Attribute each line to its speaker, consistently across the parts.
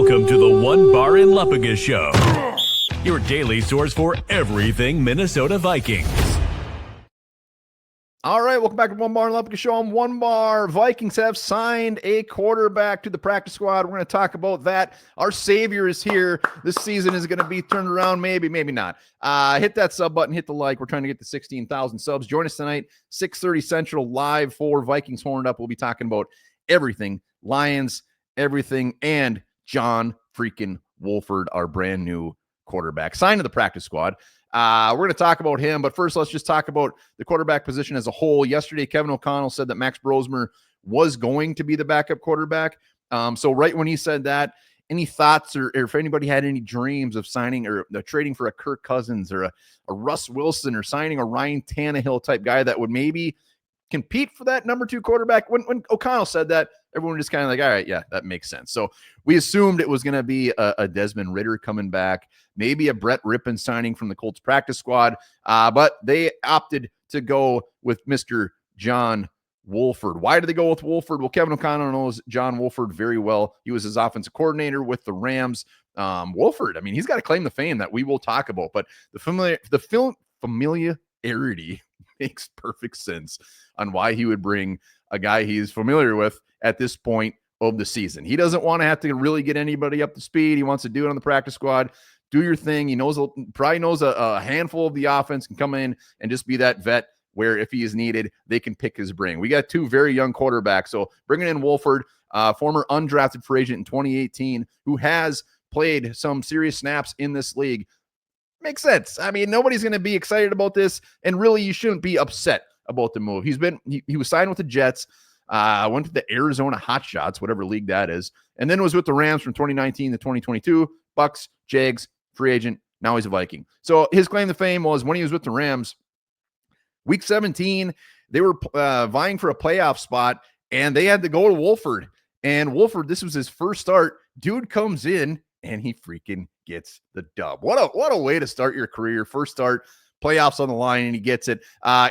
Speaker 1: Welcome to the Onebar Lupagus Show, your daily source for everything Minnesota Vikings.
Speaker 2: All right, welcome back to Onebar Lupagus Show. I'm Onebar. Vikings have signed a quarterback to the practice squad. We're going to talk about that. Our savior is here. This season is going to be turned around, maybe not. Hit that sub button, hit the like. We're trying to get to 16,000 subs. Join us tonight, 6:30 Central, live for Vikings Horned Up. We'll be talking about everything Lions, everything, and John freaking Wolford, our brand new quarterback, signed to the practice squad. We're going to talk about him, but first let's just talk about the quarterback position as a whole. Yesterday, Kevin O'Connell said that Max Brosmer was going to be the backup quarterback. So right when he said that, any thoughts or if anybody had any dreams of signing or trading for a Kirk Cousins or a Russ Wilson or signing a Ryan Tannehill type guy that would maybe compete for that number 2 quarterback? When O'Connell said that, everyone just kind of like, all right, yeah, that makes sense. So we assumed it was going to be a Desmond Ridder coming back, maybe a Brett Rippon signing from the Colts practice squad, but they opted to go with Mr. John Wolford. Why did they go with Wolford? Well, Kevin O'Connell knows John Wolford very well. He was his offensive coordinator with the Rams. Wolford, I mean, he's got to claim the fame that we will talk about, but the familiarity makes perfect sense on why he would bring a guy he's familiar with at this point of the season. He doesn't want to have to really get anybody up to speed. He wants to do it on the practice squad. Do your thing. He probably knows a handful of the offense, can come in and just be that vet where if he is needed, they can pick his brain. We got 2 very young quarterbacks. So bringing in Wolford, former undrafted free agent in 2018, who has played some serious snaps in this league, makes sense. I mean, nobody's going to be excited about this, and really you shouldn't be upset about the move. He was signed with the Jets, went to the Arizona Hotshots, whatever league that is, and then was with the Rams from 2019 to 2022, Bucks, Jags, free agent. Now he's a Viking. So his claim to fame was when he was with the Rams, week 17, they were vying for a playoff spot, and they had to go to Wolford. And Wolford, this was his first start. Dude comes in, and he freaking gets the dub. What a way to start your career. First start, playoffs on the line, and he gets it.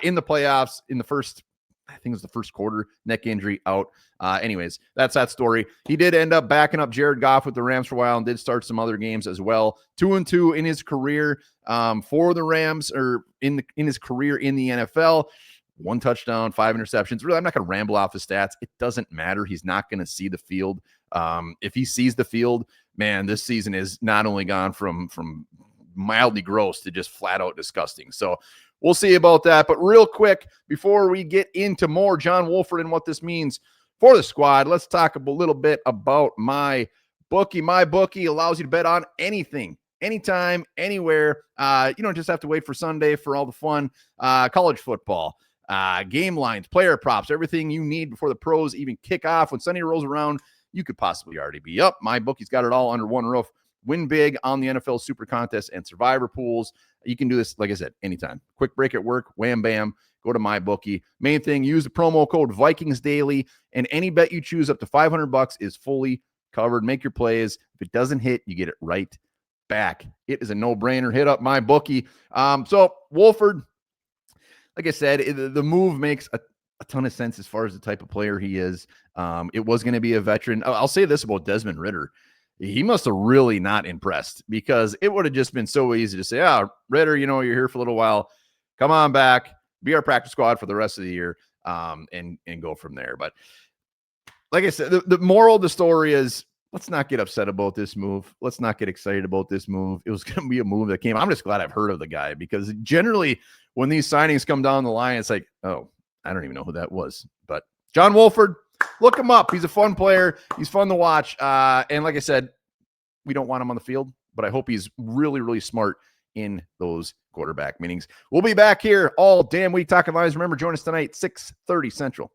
Speaker 2: In the playoffs, in the first, I think it was the first quarter, neck injury, out. Anyways, that's that story. He did end up backing up Jared Goff with the Rams for a while and did start some other games as well. 2-2 in his career for the Rams, or in his career in the NFL. 1 touchdown, 5 interceptions. Really, I'm not going to ramble off the stats. It doesn't matter. He's not going to see the field. If he sees the field, man, this season is not only gone from mildly gross to just flat out disgusting. So we'll see about that. But real quick, before we get into more John Wolford and what this means for the squad, let's talk a little bit about my bookie. My bookie allows you to bet on anything, anytime, anywhere. You don't just have to wait for Sunday for all the fun. College football, game lines, player props, everything you need before the pros even kick off. When Sunday rolls around, you could possibly already be up. My bookie's got it all under one roof. Win big on the NFL Super Contest and Survivor pools. You can do this, like I said, anytime. Quick break at work, wham, bam, go to my bookie. Main thing, use the promo code VikingsDaily, and any bet you choose up to $500 is fully covered. Make your plays. If it doesn't hit, you get it right back. It is a no-brainer. Hit up my bookie. So Wolford, like I said, the move makes a ton of sense as far as the type of player he is. It was going to be a veteran. I'll say this about Desmond Ridder. He must have really not impressed, because it would have just been so easy to say, Ridder, you're here for a little while. Come on back, be our practice squad for the rest of the year, and go from there. But like I said, the moral of the story is, let's not get upset about this move. Let's not get excited about this move. It was going to be a move that came. I'm just glad I've heard of the guy, because generally when these signings come down the line, it's like, oh, I don't even know who that was. But John Wolford, look him up. He's a fun player. He's fun to watch. And like I said, we don't want him on the field, but I hope he's really, really smart in those quarterback meetings. We'll be back here all damn week talking Lions. Remember, join us tonight, 6:30 Central.